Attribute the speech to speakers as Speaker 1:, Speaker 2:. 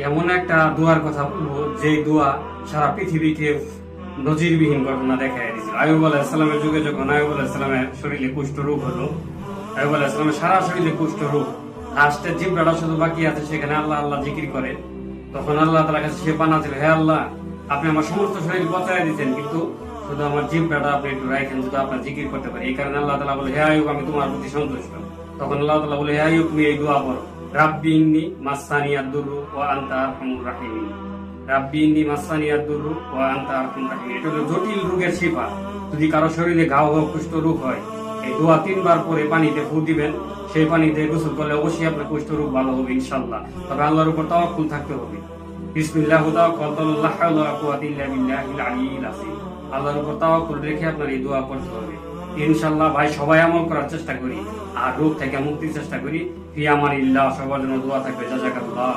Speaker 1: এমন একটা দোয়ার কথা বলবো যে দোয়া সারা পৃথিবীকে নজিরবিহীন ঘটনা দেখায় দিয়েছিল। আইয়ুব আলাইহিস সালামের যুগে যখন আইয়ুব আলাইহিস সালামের শরীরে কুষ্ঠ রোগ হলো, আইয়ুব আলাইহিস সালামের সারা শরীরে কুষ্ঠ রোগ, লাস্টের জিহ্বাটা শুধু বাকি আছে, সেখানে আল্লাহ আল্লাহ জিকির করে। তখন আল্লাহ তাআলার কাছে সে পানা ছিল, হে আল্লাহ, আপনি আমার সমস্ত শরীর বাঁচায় দিয়েছেন, কিন্তু শুধু আমার জিহ্বাটা আপনি একটু রাখেন, শুধু আপনার জিকির করতে পারি। এই কারণে আল্লাহ তাআলা বলে, হে আইয়ুব, আমি তোমার প্রতি সন্তুষ্ট। তখন আল্লাহ তাআলা বলে, হে আইয়ুব, তুমি এই দোয়া পড়ো, রাব্বি ইন্নী মাসসানিয়াদ দুররু ওয়া আনতা আরহামুর রাহিমিন। রাব্বি ইন্নী মাসসানিয়াদ দুররু ওয়া আনতা আরহামুর রাহিমিন। এটা হলো জটিল রোগের শিফা। যদি কারো শরীরে ঘাও হোক, কুষ্ঠ রোগ হয়, এই দোয়া 3 বার পরে পানিতে ফু দিবেন। সেই পানিতে গোসল করলে অবশ্যই আপনার কুষ্ঠ রোগ ভালো হবে ইনশাআল্লাহ। তবে আল্লাহর উপর তাওয়াক্কুল থাকতে হবে। বিসমিল্লাহ তাওয়াক্কালতু লা হাওলা ওয়া কুওয়াতা ইল্লা বিল্লাহিল আলিয়্যিল আযীম। আল্লাহর উপর তাওয়াক্কুল রেখে আপনার এই দোয়া পড়তে হবে ইনশাআল্লাহ। ভাই, সবাই আমল করার চেষ্টা করি আর রোগ থেকে মুক্তির চেষ্টা করি। ফি আমানিল্লাহ। সবার জন্য দোয়া থাকবে। জাযাকাল্লাহ।